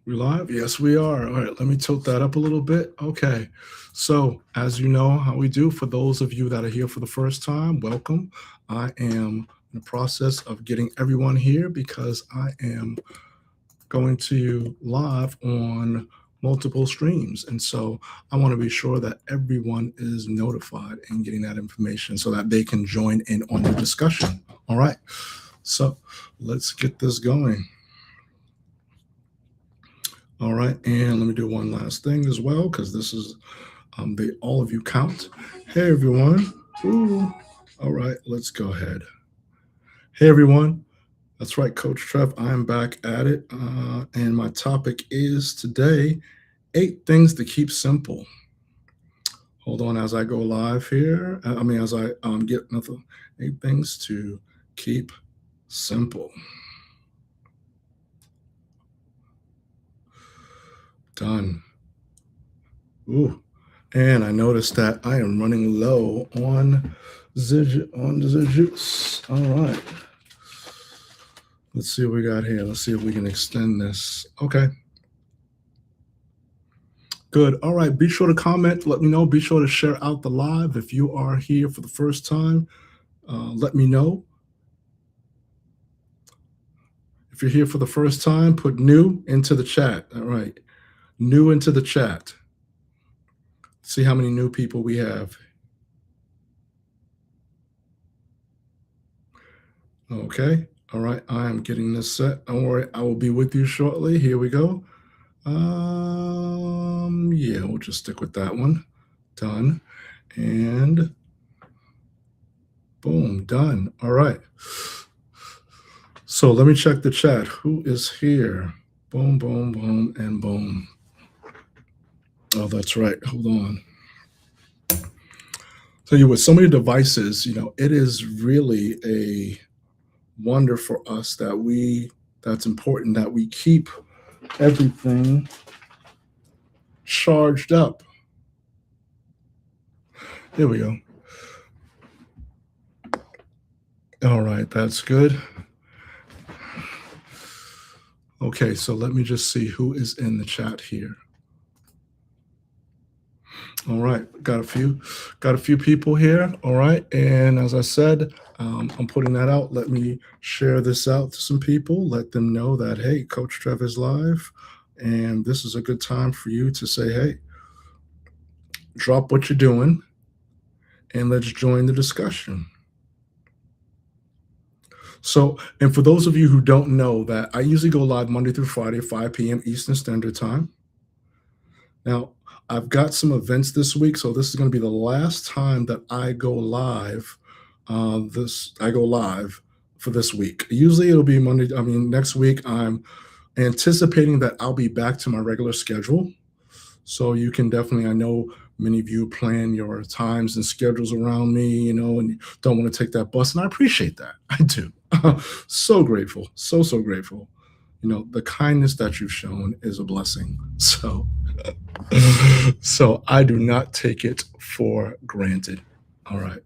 We live? Yes, we are. All right, let me tilt that up a little bit. Okay. So, as you know how we do, for those of you that are here for the first time, welcome. I am in the process of getting everyone here because I am going to live on multiple streams. And so I want to be sure that everyone is notified and getting that information so that they can join in on the discussion. All right. So let's get this going. All right, and let me do one last thing as well because this is the all of you count. Hey everyone. Ooh. All right, let's go ahead. Hey everyone. That's right, Coach Trev. I'm back at it, and my topic is today 8 things to keep simple. Hold on as I go live here. As I get nothing. 8 things to keep simple. Done. Ooh. And I noticed that I am running low on the juice. All right. Let's see what we got here. Let's see if we can extend this. Okay. Good. All right. Be sure to comment. Let me know. Be sure to share out the live. If you are here for the first time, let me know. If you're here for the first time, put new into the chat. All right. New into the chat. See how many new people we have. Okay. All right. I am getting this set. Don't worry. I will be with you shortly. Here we go. Yeah, we'll just stick with that one. Done. And boom, done. All right. So let me check the chat. Who is here? Boom, boom, boom, and boom. Oh, that's right. Hold on. So you with so many devices, it is really a wonder for us that's important that we keep everything charged up. Here we go. All right, that's good. Okay, so let me just see who is in the chat here. All right, got a few people here. All right, and as I said, I'm putting that out. Let me share this out to some people. Let them know that hey, Coach Trev is live, and this is a good time for you to say, hey, drop what you're doing, and let's join the discussion. So, and for those of you who don't know that I usually go live Monday through Friday, 5 p.m. Eastern Standard Time. Now, I've got some events this week, so this is going to be the last time that I go live. I go live for this week. Usually it'll be Monday. Next week I'm anticipating that I'll be back to my regular schedule. So you can definitely, I know many of you plan your times and schedules around me, and you don't want to take that bus. And I appreciate that. I do. So grateful. So grateful. The kindness that you've shown is a blessing. So I do not take it for granted. All right.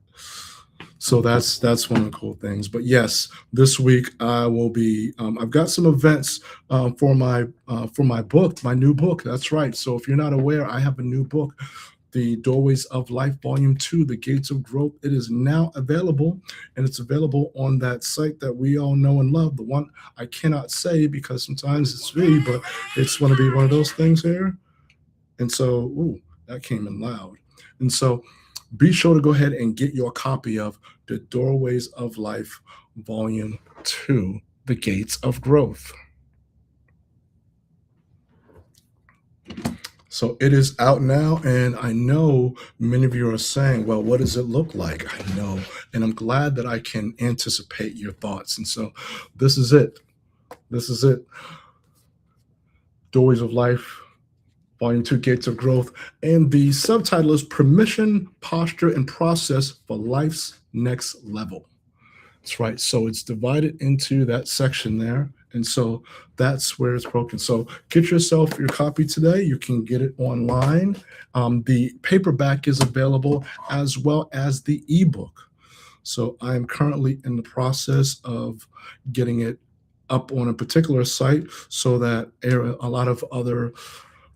So that's one of the cool things. But yes, this week I will be. I've got some events for my book, my new book. That's right. So if you're not aware, I have a new book, The Doorways of Life, Volume 2, The Gates of Growth. It is now available, and it's available on that site that we all know and love. The one I cannot say because sometimes it's free, but it's going to be one of those things here. And so, ooh, that came in loud. And so be sure to go ahead and get your copy of The Doorways of Life, Volume 2, The Gates of Growth. So it is out now, and I know many of you are saying, well, what does it look like? I know, and I'm glad that I can anticipate your thoughts. And so this is it. This is it. Doorways of Life, Volume 2, Gates of Growth. And the subtitle is Permission, Posture, and Process for Life's Next Level. That's right. So it's divided into that section there. And so that's where it's broken. So get yourself your copy today. You can get it online. The paperback is available as well as the ebook. So I am currently in the process of getting it up on a particular site so that a lot of other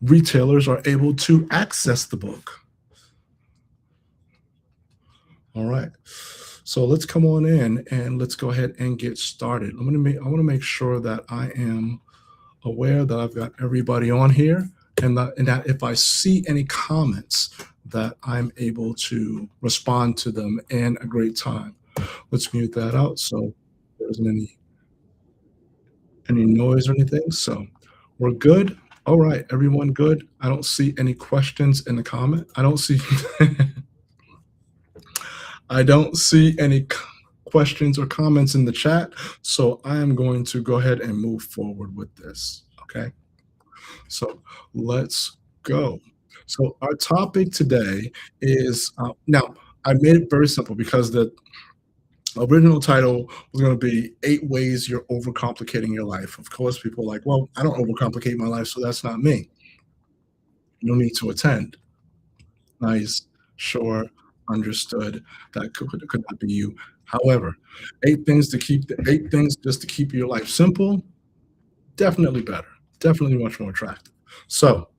retailers are able to access the book. All right. So let's come on in and let's go ahead and get started. I want to make sure that I am aware that I've got everybody on here and that if I see any comments that I'm able to respond to them in a great time. Let's mute that out so there isn't any noise or anything. So we're good. All right, everyone good. I don't see any questions in the comment. I don't see I don't see any questions or comments in the chat. So I am going to go ahead and move forward with this. Okay. So let's go. So our topic today is now I made it very simple because the original title was going to be 8 ways you're overcomplicating your life. Of course, people are like, well, I don't overcomplicate my life, so that's not me. No need to attend. Nice, sure, understood. That could not be you. However, 8 things just to keep your life simple, definitely better, definitely much more attractive. So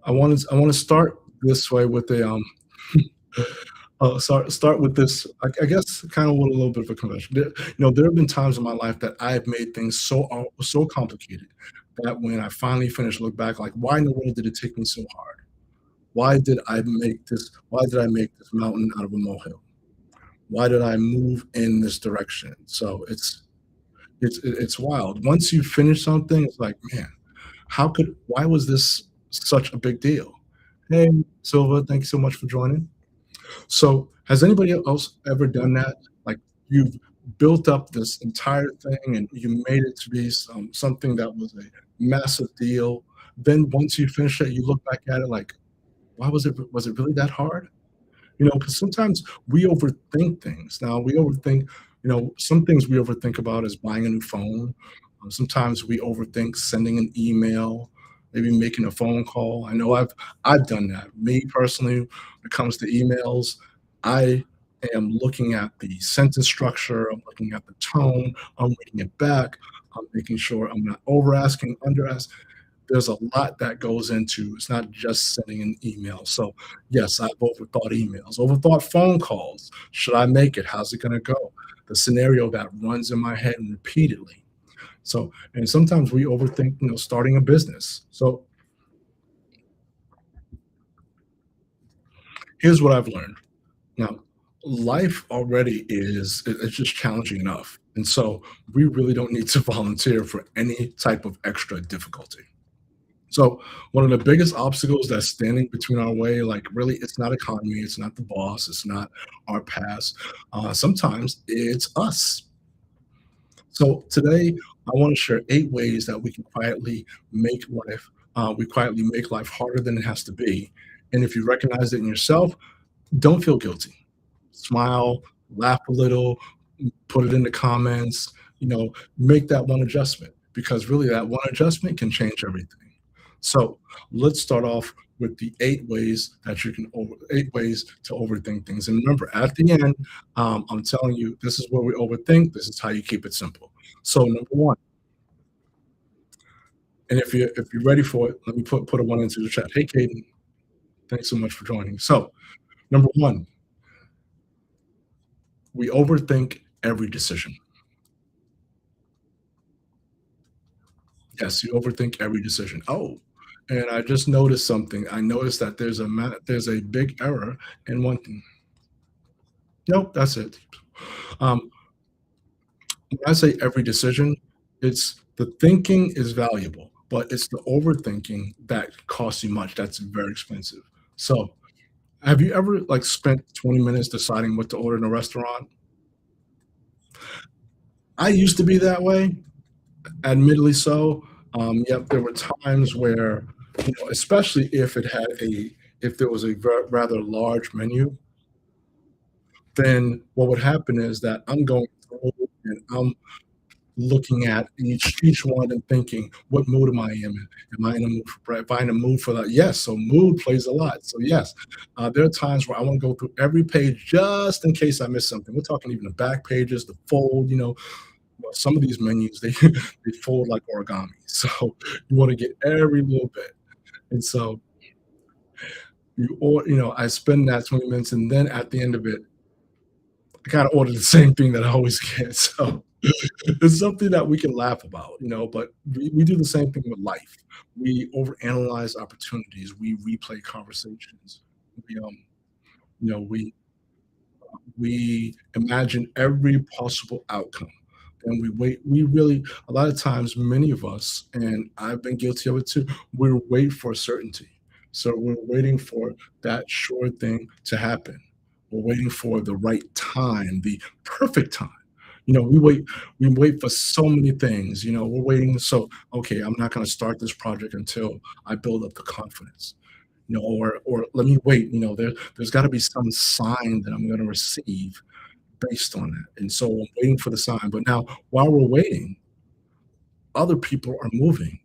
I want to start this way with a start with this. I guess kind of with a little bit of a confession. There have been times in my life that I've made things so complicated that when I finally finish, look back, like, why in the world did it take me so hard? Why did I make this? Why did I make this mountain out of a molehill? Why did I move in this direction? So it's wild. Once you finish something, it's like, man, why was this such a big deal? Hey, Silva, thank you so much for joining. So, has anybody else ever done that? Like, you've built up this entire thing and you made it to be something that was a massive deal. Then once you finish it, you look back at it like, why was it really that hard? Because sometimes we overthink things. Now we overthink, some things we overthink about is buying a new phone. Sometimes we overthink sending an email, maybe making a phone call. I know I've done that. Me personally, when it comes to emails, I am looking at the sentence structure, I'm looking at the tone, I'm reading it back, I'm making sure I'm not over asking, under asking. There's a lot that goes into it's not just sending an email. So yes, I've overthought emails, overthought phone calls. Should I make it? How's it going to go? The scenario that runs in my head repeatedly. So, and sometimes we overthink, starting a business. So here's what I've learned. Now, life already it's just challenging enough. And so we really don't need to volunteer for any type of extra difficulty. So one of the biggest obstacles that's standing between our way, like really, it's not economy, it's not the boss, it's not our past. Sometimes it's us. So today, I want to share 8 ways that we can quietly make life harder than it has to be. And if you recognize it in yourself, don't feel guilty. Smile, laugh a little, put it in the comments, make that one adjustment because really that one adjustment can change everything. So let's start off with the 8 ways to overthink things. And remember, at the end, I'm telling you, this is where we overthink. This is how you keep it simple. So number one, and if you're ready for it, let me put a one into the chat. Hey, Caden, thanks so much for joining. So number one, we overthink every decision. Yes, you overthink every decision. Oh, and I just noticed something. I noticed that there's a big error in one thing. Nope, that's it. Um, when I say every decision, it's the thinking is valuable, but it's the overthinking that costs you much. That's very expensive. So, have you ever like spent 20 minutes deciding what to order in a restaurant? I used to be that way, admittedly so. Yep, there were times where, especially if there was a rather large menu, then what would happen is that I'm going through and I'm looking at each one and thinking, what mood am I in? Am I in a mood for bread? If I'm in a mood for that, yes. So mood plays a lot. So yes, there are times where I want to go through every page just in case I miss something. We're talking even the back pages, the fold, Well, some of these menus, they they fold like origami, so you wanna get every little bit, and so I spend that 20 minutes, and then at the end of it, I kinda order the same thing that I always get, so it's something that we can laugh about, but we do the same thing with life. We overanalyze opportunities, we replay conversations, we, you know, we imagine every possible outcome, and we really a lot of times, many of us, and I've been guilty of it too, we wait for certainty. So we're waiting for that sure thing to happen. We're waiting for the right time, the perfect time. We wait for so many things. We're waiting. So, okay, I'm not going to start this project until I build up the confidence. Or let me wait. There's got to be some sign that I'm going to receive based on that. And so I'm waiting for the sign. But now, while we're waiting, other people are moving.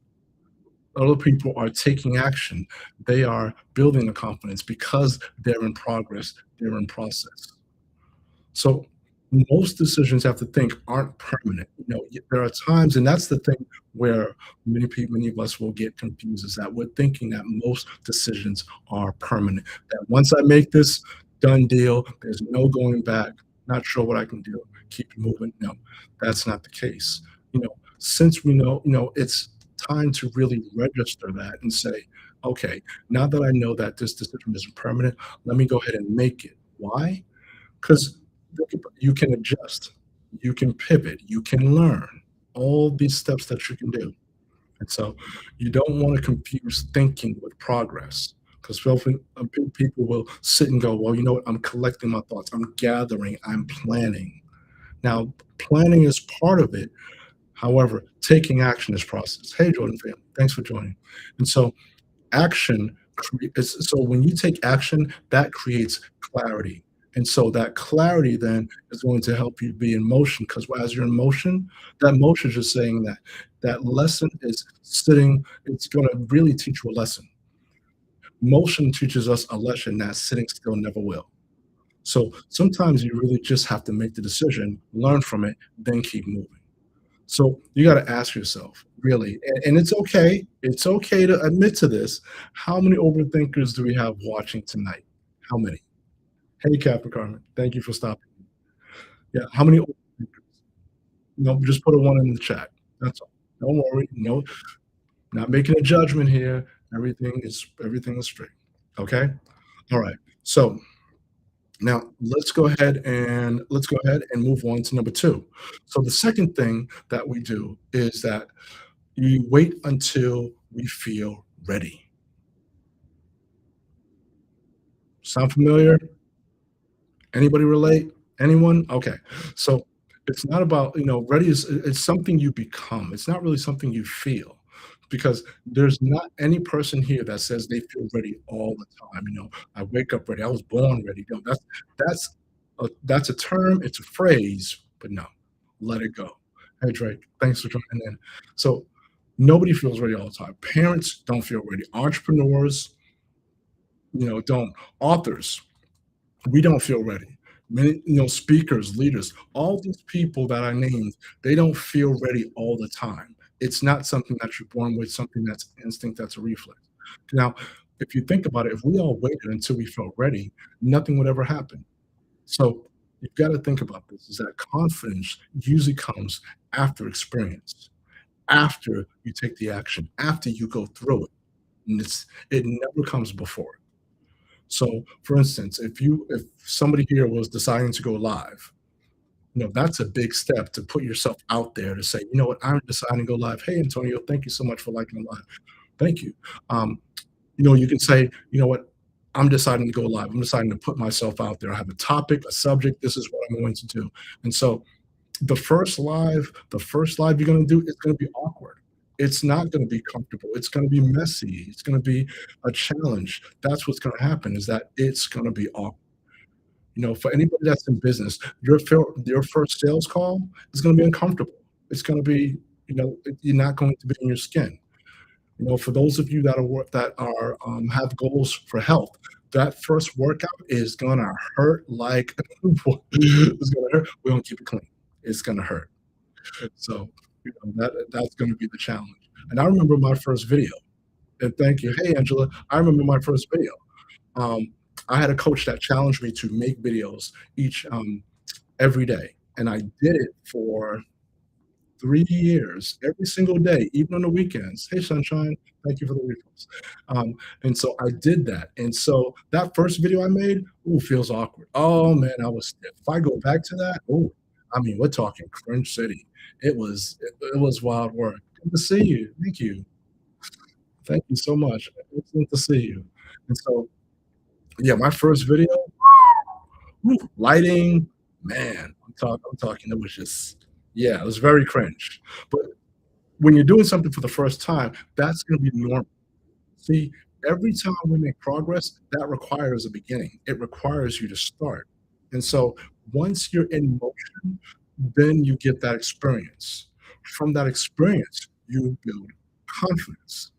Other people are taking action. They are building the confidence because they're in progress. They're in process. So most decisions, have to think, aren't permanent. There are times, and that's the thing where many of us will get confused, is that we're thinking that most decisions are permanent. That once I make this, done deal, there's no going back. Not sure what I can do. Keep it moving. No, that's not the case. Since we know, it's time to really register that and say, okay, now that I know that this decision isn't permanent, let me go ahead and make it. Why? Because you can adjust, you can pivot, you can learn all these steps that you can do. And so you don't want to confuse thinking with progress, because often people will sit and go, well, you know what? I'm collecting my thoughts, I'm gathering, I'm planning. Now, planning is part of it. However, taking action is process. Hey, Jordan family, thanks for joining. And so so when you take action, that creates clarity. And so that clarity then is going to help you be in motion, because as you're in motion, that motion is just saying that that lesson is sitting, it's going to really teach you a lesson. Motion teaches us a lesson that sitting still never will. So sometimes you really just have to make the decision, learn from it, then keep moving. So you got to ask yourself, really, and it's okay to admit to this. How many overthinkers do we have watching tonight? How many? Hey, Capricorn, thank you for stopping. Yeah, how many overthinkers? Just put a one in the chat. That's all. Don't worry. No, not making a judgment here. Everything is straight. Okay. All right. So now let's go ahead and move on to number two. So the second thing that we do is that you wait until we feel ready. Sound familiar? Anybody relate? Anyone? Okay. So it's not about, ready it's something you become. It's not really something you feel, because there's not any person here that says they feel ready all the time. I wake up ready. I was born ready. No, that's a term, it's a phrase, but no, let it go. Hey Drake, thanks for joining in. So nobody feels ready all the time. Parents don't feel ready. Entrepreneurs, don't. Authors, we don't feel ready. Many, speakers, leaders, all these people that I named, they don't feel ready all the time. It's not something that you're born with, something that's instinct, that's a reflex. Now, if you think about it, if we all waited until we felt ready, nothing would ever happen. So you've got to think about this, is that confidence usually comes after experience, after you take the action, after you go through it. And it never comes before. So, for instance, if somebody here was deciding to go live, that's a big step to put yourself out there to say, you know what, I'm deciding to go live. Hey, Antonio, thank you so much for liking the live. Thank you. Um, you can say, you know what, I'm deciding to go live. I'm deciding to put myself out there. I have a topic, a subject. This is what I'm going to do. And so the first live you're going to do is going to be awkward. It's not going to be comfortable. It's going to be messy. It's going to be a challenge. That's what's going to happen, is that it's going to be awkward. For anybody that's in business, your first sales call is going to be uncomfortable. It's going to be, you're not going to be in your skin. For those of you that have goals for health, that first workout is gonna hurt like it's gonna hurt. We're gonna keep it clean. It's gonna hurt. So, that's gonna be the challenge. And I remember my first video, and thank you. Hey, Angela, I remember my first video. Um, I had a coach that challenged me to make videos every day, and I did it for 3 years, every single day, even on the weekends. "Hey, sunshine, thank you for the refills." And so I did that, and so that first video I made, ooh, feels awkward. Oh, man, I was stiff. If I go back to that, ooh, I mean, we're talking cringe city. It was wild work. Good to see you. Thank you. Thank you so much. Excellent to see you. And so, yeah, my first video, woo, lighting, man, I'm talking, it was just yeah, it was very cringe. But when you're doing something for the first time, that's gonna be normal. See, every time we make progress, that requires a beginning. It requires you to start. And so once you're in motion, then you get that experience. From that experience, you build confidence.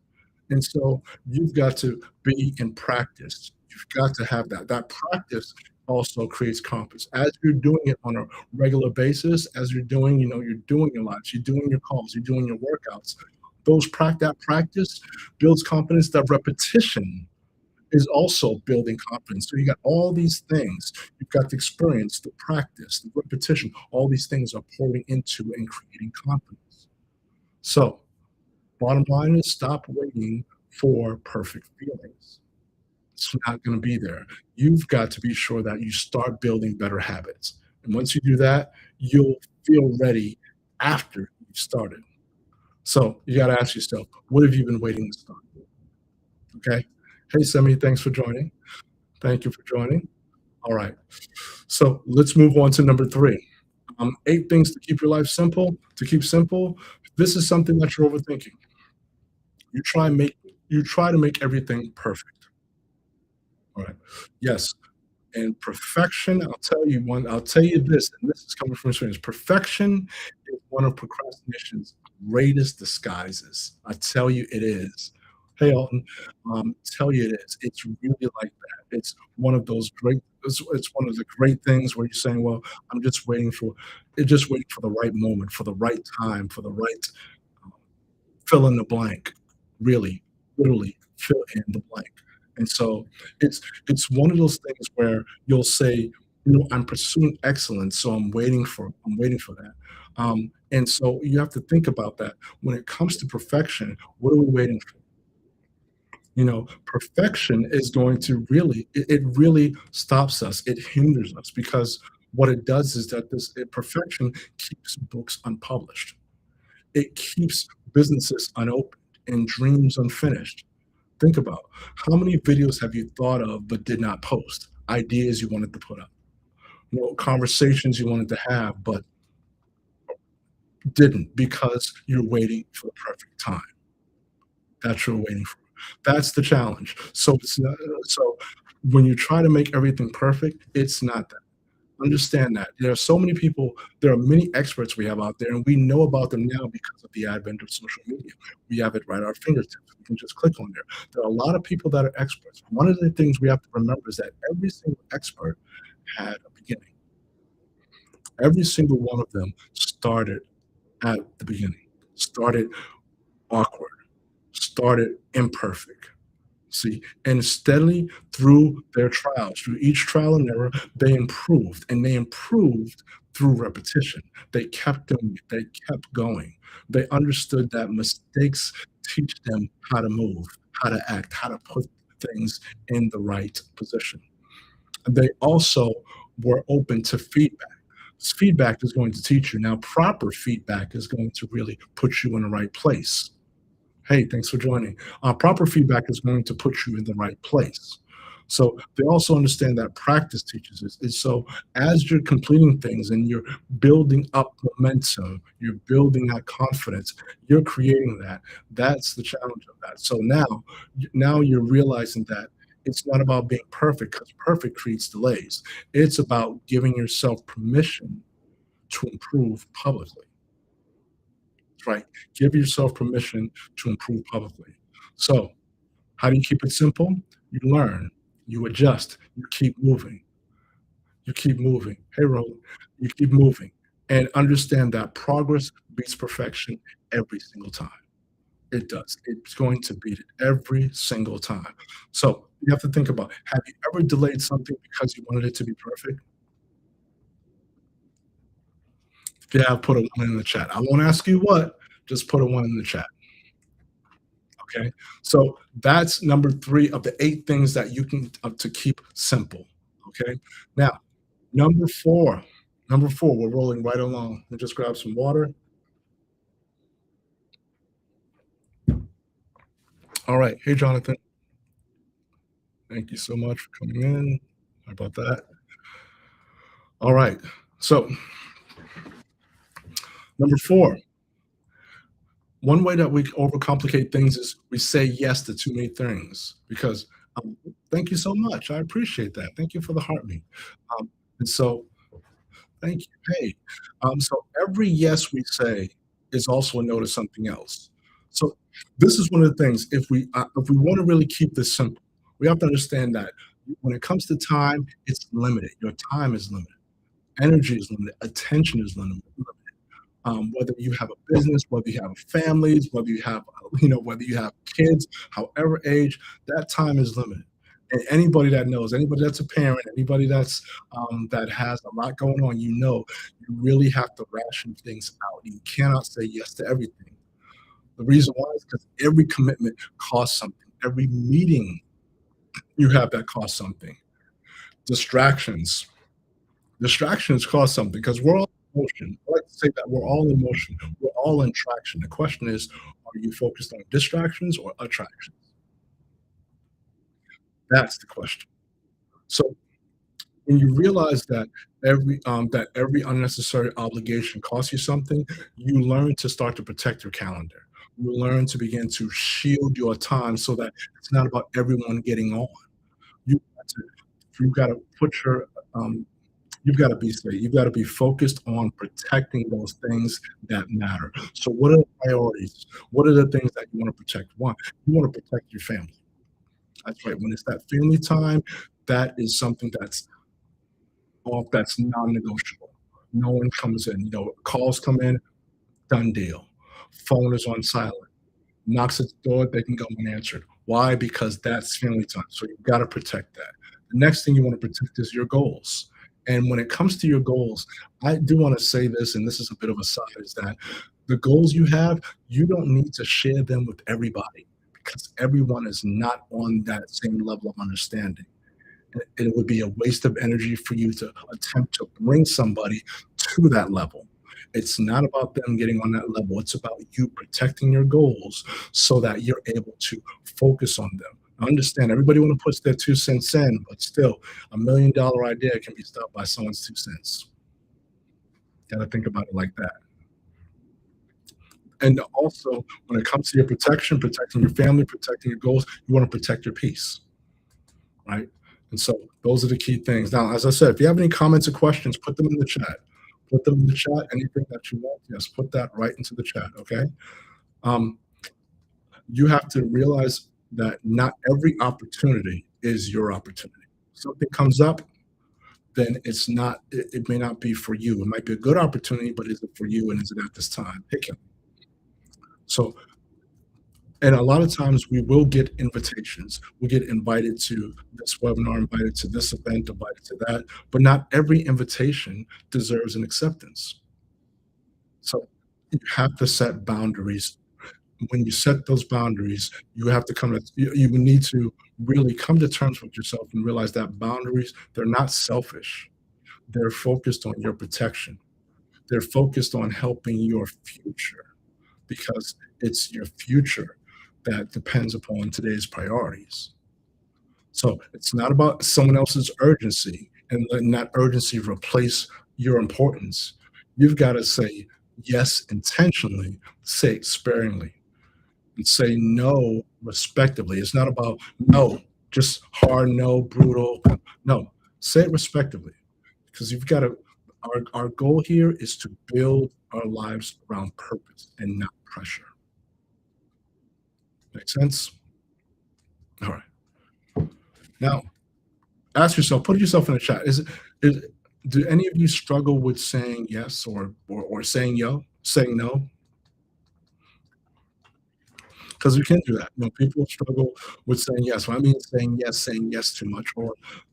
And so you've got to be in practice. You've got to have that. That practice also creates confidence. As you're doing it on a regular basis, as you're doing, you're doing your lives, you're doing your calls, you're doing your workouts. That practice builds confidence. That repetition is also building confidence. So you got all these things. You've got the experience, the practice, the repetition. All these things are pouring into and creating confidence. So bottom line is stop waiting for perfect feelings. It's not gonna be there. You've got to be sure that you start building better habits. And once you do that, you'll feel ready after you've started. So you gotta ask yourself, what have you been waiting to start? Okay. Hey, Semi, thanks for joining. Thank you for joining. All right. So let's move on to number three. 8 things to keep your life simple. To keep simple, this is something that you're overthinking. You try and make you try to make everything perfect. All right. Yes. And perfection, I'll tell you this, and this is coming from experience. Perfection is one of procrastination's greatest disguises. I tell you it is. Hey, Alton, tell you it is. It's really like that. It's one of the great things where you're saying, well, I'm just waiting for the right moment, for the right time, for the right fill in the blank, really, literally fill in the blank. And so it's it's one of those things where you'll say, I'm pursuing excellence, so I'm waiting for that. And so you have to think about that. When it comes to perfection, what are we waiting for? Perfection is going to it really stops us. It hinders us because what it does is that perfection keeps books unpublished. It keeps businesses unopened and dreams unfinished. Think about how many videos have you thought of but did not post? Ideas you wanted to put up, conversations you wanted to have but didn't because you're waiting for the perfect time. That's what you're waiting for. That's the challenge. So when you try to make everything perfect, it's not that. Understand that. There are many experts we have out there, and we know about them now because of the advent of social media. We have it right at our fingertips. We can just click on there. There are a lot of people that are experts. One of the things we have to remember is that every single expert had a beginning. Every single one of them started at the beginning, started awkward, started imperfect. See, and steadily through their trials, through each trial and error, they improved, and they improved through repetition. They kept doing it. They kept going. They understood that mistakes teach them how to move, how to act, how to put things in the right position. They also were open to feedback. Feedback is going to teach you. Now, proper feedback is going to really put you in the right place. Hey, thanks for joining. Proper feedback is going to put you in the right place. So they also understand that practice teaches us. And so as you're completing things and you're building up momentum, you're building that confidence, you're creating that. That's the challenge of that. So now you're realizing that it's not about being perfect because perfect creates delays. It's about giving yourself permission to improve publicly. Right. Give yourself permission to improve publicly. So, how do you keep it simple? You learn, you adjust, you keep moving, you keep moving. Hey, Roland, you keep moving. and understand that progress beats perfection every single time. It does. It's going to beat it every single time. So you have to think about, have you ever delayed something because you wanted it to be perfect? If you have, put a one in the chat. I won't ask you what, just put a one in the chat. Okay. So that's number three of the eight things that you can to keep simple. Okay. Now, number four, number four, we're rolling right along. Let me just grab some water. All right. Hey, Jonathan. Thank you so much for coming in. How about that? All right. So, number four, one way that we overcomplicate things is we say yes to too many things because thank you so much. I appreciate that. Thank you for the heartbeat. And so, thank you. Hey, so every yes we say is also a no to something else. So this is one of the things. If we want to really keep this simple, we have to understand that when it comes to time, it's limited. Your time is limited. Energy is limited. Attention is limited. Whether you have a business, whether you have families, whether you have, whether you have kids, however age, that time is limited. And anybody that knows, anybody that's a parent, anybody that has a lot going on, you really have to ration things out. You cannot say yes to everything. The reason why is because every commitment costs something. Every meeting you have that costs something. Distractions, distractions cost something because we're all in motion. I like to say that we're all in motion. We're all in traction. The question is, are you focused on distractions or attractions? That's the question. So when you realize that every unnecessary obligation costs you something, you learn to start to protect your calendar. You learn to begin to shield your time so that it's not about everyone getting on. You got to, you got to put your you've got to be safe. You've got to be focused on protecting those things that matter. So, what are the priorities? What are the things that you want to protect? One, you want to protect your family. That's right. When it's that family time, that is something that's non-negotiable. No one comes in. Calls come in, done deal. Phone is on silent. Knocks at the door, they can go unanswered. Why? Because that's family time. So you've got to protect that. The next thing you want to protect is your goals. And when it comes to your goals, I do want to say this, and this is a bit of a side, is that the goals you have, you don't need to share them with everybody because everyone is not on that same level of understanding. It would be a waste of energy for you to attempt to bring somebody to that level. It's not about them getting on that level. It's about you protecting your goals so that you're able to focus on them. I understand everybody want to put their 2 cents in, but still, $1 million idea can be stopped by someone's 2 cents. Got to think about it like that. And also, when it comes to your protection, protecting your family, protecting your goals, you want to protect your peace, right? And so those are the key things. Now, as I said, if you have any comments or questions, put them in the chat. Put them in the chat. Anything that you want, yes, put that right into the chat. Okay. Um, you have to realize that not every opportunity is your opportunity. Something comes up, then it may not be for you. It might be a good opportunity, but is it for you and is it at this time? Pick it. So, and a lot of times we will get invitations. We get invited to this webinar, invited to this event, invited to that, but not every invitation deserves an acceptance. So you have to set boundaries. When you set those boundaries, you have to you need to really come to terms with yourself and realize that boundaries, they're not selfish. They're focused on your protection. They're focused on helping your future because it's your future that depends upon today's priorities. So it's not about someone else's urgency and letting that urgency replace your importance. You've got to say yes intentionally, say it sparingly, and say no respectively. It's not about no, just hard no, brutal. No, say it respectively because you've got to. Our goal here is to build our lives around purpose and not pressure. Make sense? All right. Now, ask yourself, put yourself in the chat. Is Do any of you struggle with saying yes or saying no? Because we can do that. People struggle with saying yes. When I mean saying yes too much,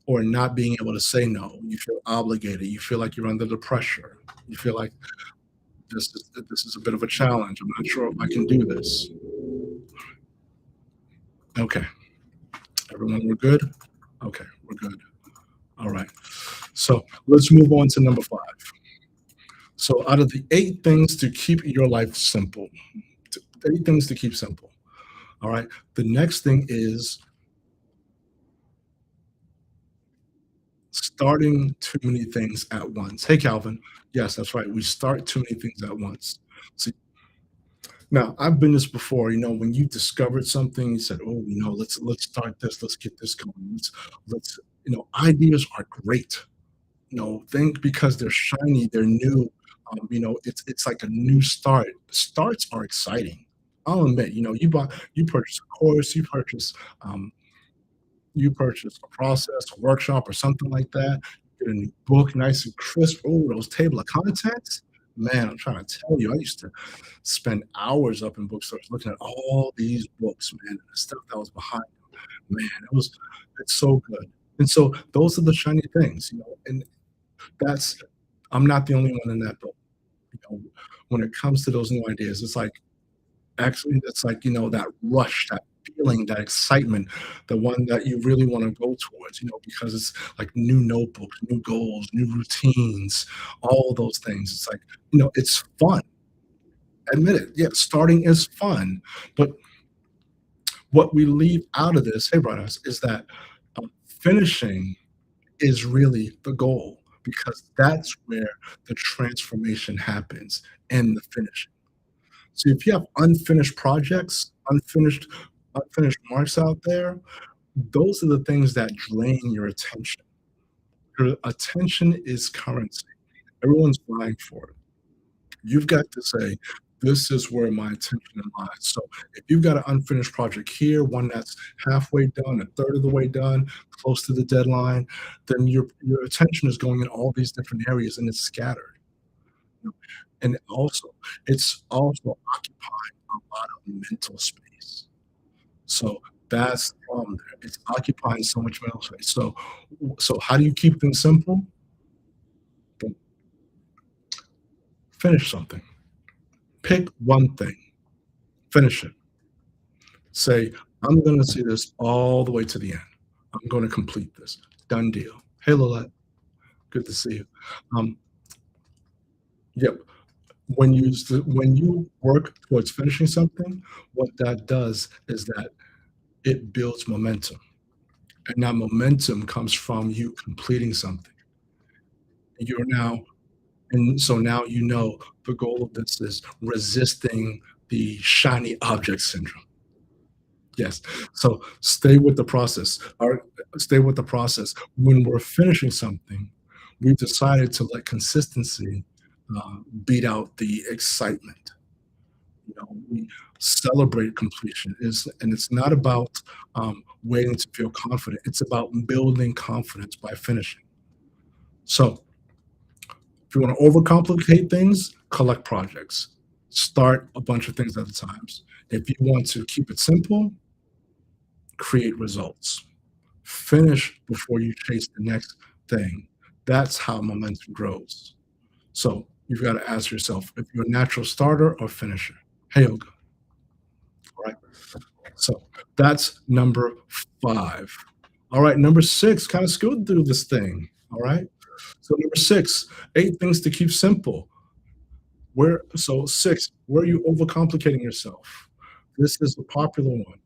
or not being able to say no. You feel obligated. You feel like you're under the pressure. You feel like this is a bit of a challenge. I'm not sure if I can do this. Okay, everyone, we're good. Okay, we're good. All right. So let's move on to number five. So out of the eight things to keep your life simple, eight things to keep simple. All right. The next thing is starting too many things at once. Hey, Calvin. Yes, that's right. We start too many things at once. So now I've been this before. When you discovered something, you said, "Oh, let's start this. Let's get this going. Let's." Ideas are great. Think because they're shiny, they're new. It's like a new start. Starts are exciting. I'll admit. You purchase a course, um, you purchase a process, a workshop, or something like that. Get a new book, nice and crisp. Oh, those table of contents. Man, I'm trying to tell you, I used to spend hours up in bookstores looking at all these books, man, and the stuff that was behind them. Man, it's so good. And so those are the shiny things, and that's I'm not the only one in that boat. When it comes to those new ideas, it's like actually it's like that rush, that feeling, that excitement, the one that you really want to go towards, because it's like new notebooks, new goals, new routines, all those things. It's like, it's fun. Admit it. Yeah, starting is fun. But what we leave out of this, hey brothers, is that finishing is really the goal because that's where the transformation happens in the finish. So if you have unfinished projects, unfinished marks out there, those are the things that drain your attention. Your attention is currency. Everyone's vying for it. You've got to say, this is where my attention lies. So if you've got an unfinished project here, one that's halfway done, a third of the way done, close to the deadline, then your attention is going in all these different areas and it's scattered. And also, it's also occupying a lot of mental space. So that's the problem there. It's occupying so much mental space. So how do you keep things simple? Then finish something. Pick one thing. Finish it. Say, I'm going to see this all the way to the end. I'm going to complete this. Done deal. Hey, Lilette, good to see you. Um, yep. When you work towards finishing something, what that does is that it builds momentum, and that momentum comes from you completing something. You're now And so now the goal of this is resisting the shiny object syndrome. Yes. So stay with the process. When we're finishing something, we've decided to let consistency beat out the excitement. We celebrate completion and it's not about waiting to feel confident. It's about building confidence by finishing. So if you want to overcomplicate things, collect projects. Start a bunch of things at a time. If you want to keep it simple, create results. Finish before you chase the next thing. That's how momentum grows. So you've got to ask yourself if you're a natural starter or finisher. Hey, Olga. All right. So that's number five. All right. Number six, kind of scooting through this thing. All right. So number six, eight things to keep simple. Six, where are you overcomplicating yourself? This is a popular one.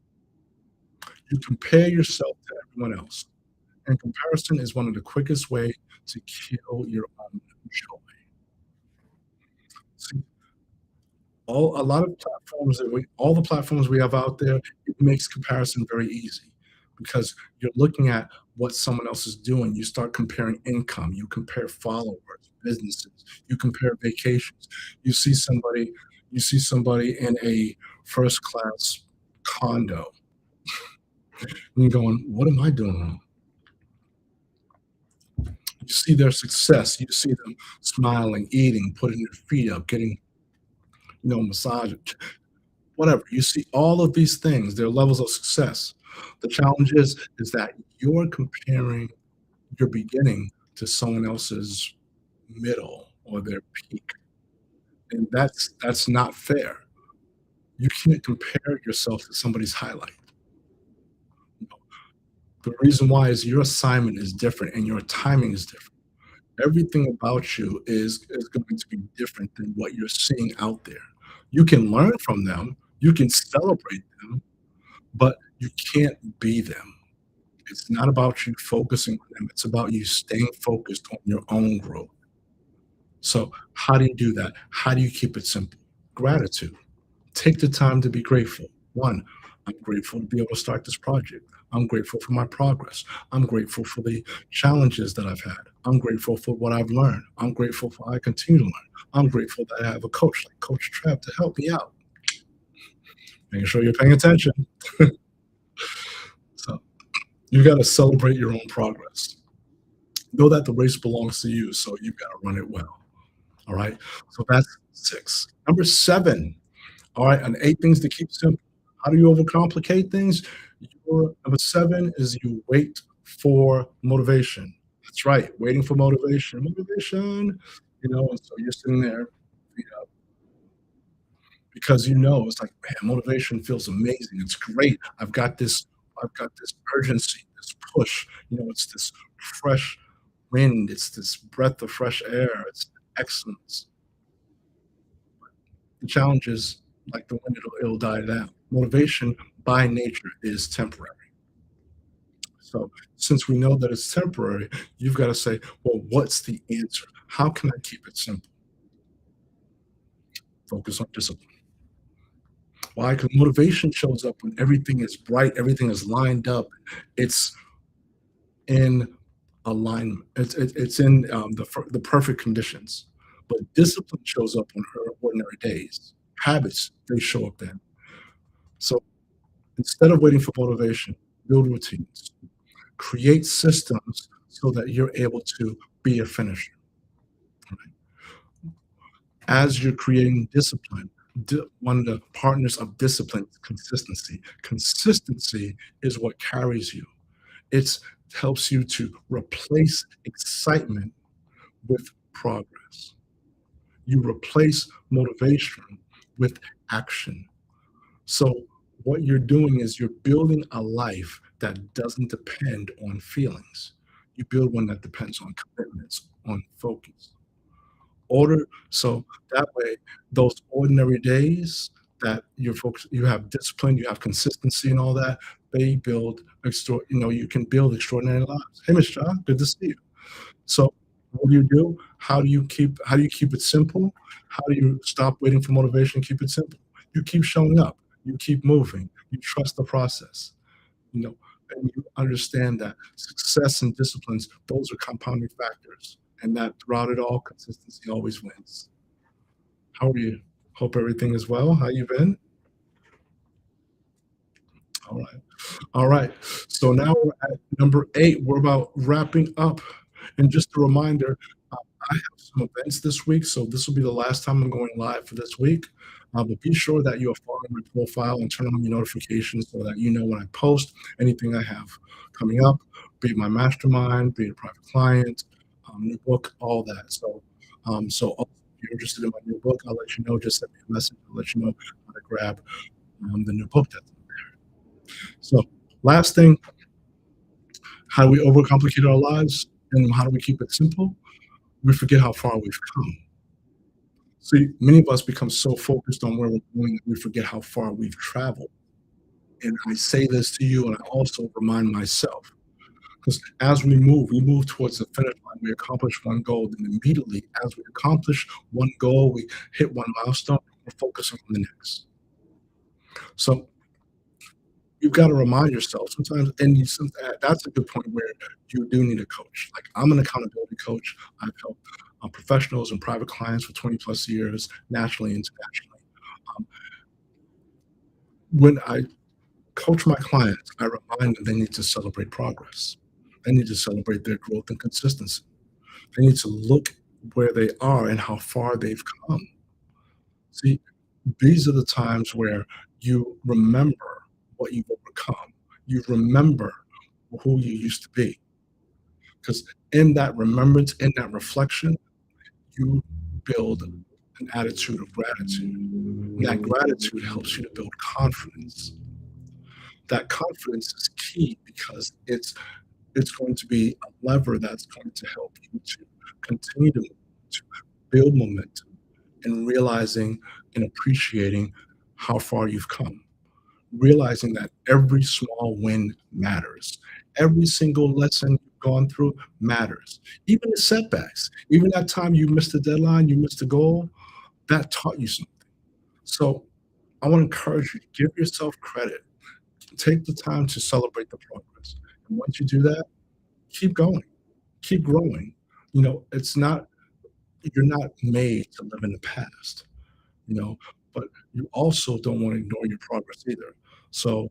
You compare yourself to everyone else, and comparison is one of the quickest way to kill your own joy. See, all a lot of platforms that we all the platforms we have out there, it makes comparison very easy because you're looking at what someone else is doing. You start comparing income, you compare followers, businesses, you compare vacations. You see somebody you see somebody in a first class condo, and you're going, "What am I doing wrong?" You see their success. You see them smiling, eating, putting their feet up, getting, massage, whatever. You see all of these things, their levels of success. The challenge is that you're comparing your beginning to someone else's middle or their peak, and that's not fair. You can't compare yourself to somebody's highlight. The reason why is your assignment is different and your timing is different. Everything about you is going to be different than what you're seeing out there. You can learn from them, you can celebrate them, but you can't be them. It's not about you focusing on them, it's about you staying focused on your own growth. So, how do you do that? How do you keep it simple? Gratitude. Take the time to be grateful. One, I'm grateful to be able to start this project. I'm grateful for my progress. I'm grateful for the challenges that I've had. I'm grateful for what I've learned. I'm grateful for I continue to learn. I'm grateful that I have a coach like Coach Trev to help me out. Making sure you're paying attention. So you got to celebrate your own progress. Know that the race belongs to you, so you've got to run it well. All right. So that's six. Number seven. All right. And eight things to keep simple. How do you overcomplicate things? Your number seven is you wait for motivation. That's right. Waiting for motivation. Motivation. And so you're sitting there, you know, because it's like, man, motivation feels amazing. It's great. I've got this urgency, this push. It's this fresh wind. It's this breath of fresh air. It's excellence. The challenge is like the wind, it'll die down. Motivation by nature is temporary. So since we know that it's temporary, you've got to say, well, what's the answer? How can I keep it simple? Focus on discipline. Why? Because motivation shows up when everything is bright, everything is lined up. It's in alignment. It's in the perfect conditions. But discipline shows up on ordinary days. Habits, they show up then. So instead of waiting for motivation, build routines, create systems so that you're able to be a finisher. Right? As you're creating discipline, one of the partners of discipline is consistency. Consistency is what carries you. It helps you to replace excitement with progress. You replace motivation with action. So, what you're doing is you're building a life that doesn't depend on feelings. You build one that depends on commitments, on focus. So that way, those ordinary days that you have discipline, you have consistency and all that, they build you can build extraordinary lives. Hey, Miss John, good to see you. So what do you do? How do you keep it simple? How do you stop waiting for motivation? Keep it simple. You keep showing up. You keep moving. You trust the process. You know, and you understand that success and disciplines, those are compounding factors, and that throughout it all, consistency always wins. How are you? Hope everything is well. How you been? All right. All right. So now we're at number 8. We're about wrapping up. And just a reminder, I have some events this week, so this will be the last time I'm going live for this week. But be sure that you are following my profile and turn on your notifications so that you know when I post anything I have coming up, be it my mastermind, be it a private client, new book, all that. So also, if you're interested in my new book, I'll let you know. Just send me a message. I'll let you know how to grab the new book. So, last thing, how do we overcomplicate our lives and how do we keep it simple? We forget how far we've come. See, many of us become so focused on where we're going that we forget how far we've traveled. And I say this to you, and I also remind myself because as we move towards the finish line, we accomplish one goal, then immediately as we accomplish one goal, we hit one milestone, we're focusing on the next. So you've got to remind yourself sometimes, and that's a good point where you do need a coach. Like I'm an accountability coach. I've helped professionals and private clients for 20 plus years, nationally and internationally. Um, when I coach my clients, I remind them they need to celebrate progress. They need to celebrate their growth and consistency. They need to look where they are and how far they've come. See, these are the times where you remember what you've overcome. You remember who you used to be. Because in that remembrance, in that reflection, you build an attitude of gratitude. And that gratitude helps you to build confidence. That confidence is key because it's going to be a lever that's going to help you to continue to build momentum and realizing and appreciating how far you've come. Realizing that every small win matters. Every single lesson you've gone through matters. Even the setbacks, even that time you missed the deadline, you missed the goal, that taught you something. So I want to encourage you to give yourself credit. Take the time to celebrate the progress. And once you do that, keep going, keep growing. It's not, you're not made to live in the past, you know, but you also don't want to ignore your progress either. So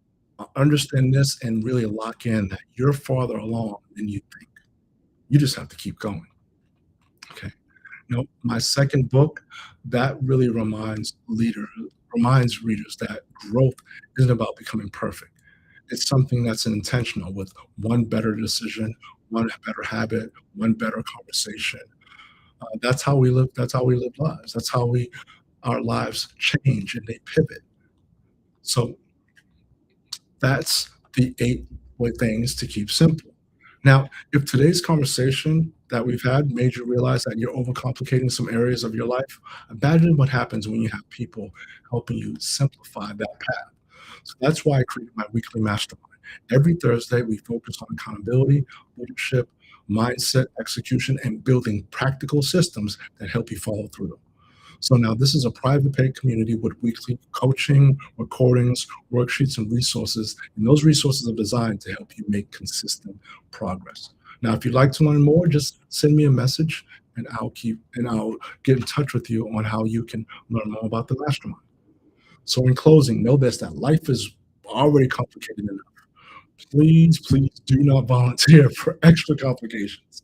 understand this and really lock in that you're farther along than you think. You just have to keep going. Okay. My second book that really reminds readers that growth isn't about becoming perfect. It's something that's intentional with one better decision, one better habit, one better conversation. That's how we live. That's how we live lives. That's how we our lives change and they pivot. So that's the eight things to keep simple. Now, if today's conversation that we've had made you realize that you're overcomplicating some areas of your life, imagine what happens when you have people helping you simplify that path. So that's why I created my weekly mastermind. Every Thursday, we focus on accountability, leadership, mindset, execution, and building practical systems that help you follow through. So now this is a private paid community with weekly coaching, recordings, worksheets, and resources. And those resources are designed to help you make consistent progress. Now, if you'd like to learn more, just send me a message and I'll get in touch with you on how you can learn more about the mastermind. So in closing, know this that life is already complicated enough. Please, please do not volunteer for extra complications.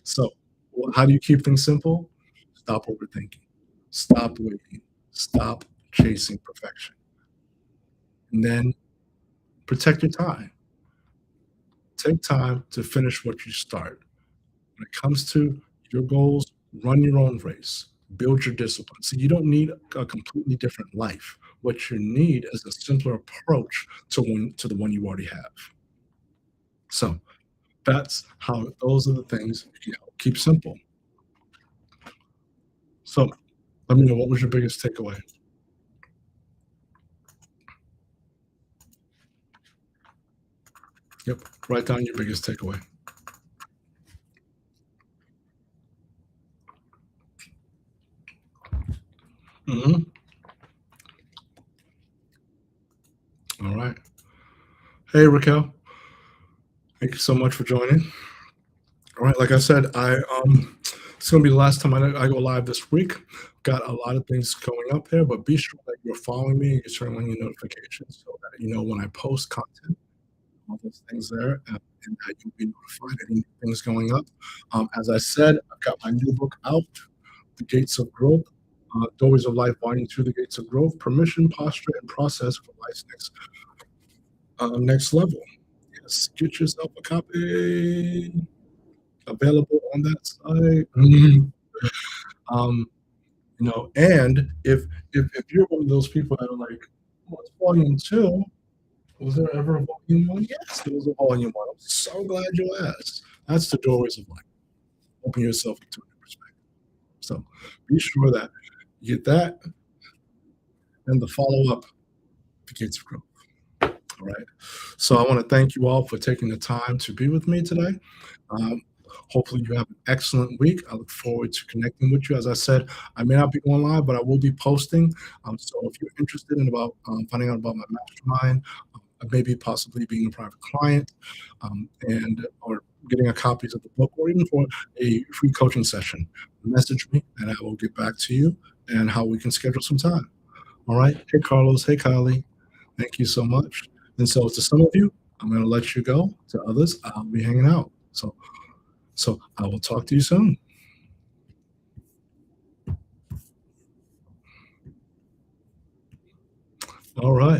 So, how do you keep things simple? Stop overthinking. Stop waiting. Stop chasing perfection. And then protect your time. Take time to finish what you start. When it comes to your goals, run your own race. Build your discipline. So you don't need a completely different life. What you need is a simpler approach to the one you already have. So that's how those are the things keep simple. So let me know, what was your biggest takeaway? Yep. Write down your biggest takeaway. Mhm. All right. Hey, Raquel. Thank you so much for joining. All right. Like I said, it's gonna be the last time I go live this week. Got a lot of things going up there, but be sure that you're following me and you're turning on your notifications so that you know when I post content, all those things there, and that you'll be notified any new things going up. As I said, I've got my new book out, The Gates of Growth, Doors of Life, Volume 2, The Gates of Growth, Permission, Posture, and Process for Life's next level. Yes, get yourself a copy available on that site. Um, and if you're one of those people that are like, what's volume two? Was there ever a volume one? Yes, there was a volume one. I'm so glad you asked. That's the doorways of life. Open yourself to a new perspective. So be sure that you get that and the follow up, the gates of growth. All right. So I want to thank you all for taking the time to be with me today. Um, hopefully you have an excellent week. I look forward to connecting with you. As I said, I may not be going live, but I will be posting. So if you're interested in about finding out about my mastermind, maybe possibly being a private client, and or getting a copies of the book, or even for a free coaching session, message me and I will get back to you and how we can schedule some time. All right. Hey, Carlos. Hey, Kylie. Thank you so much. And so to some of you, I'm going to let you go. To others, I'll be hanging out. So I will talk to you soon. All right.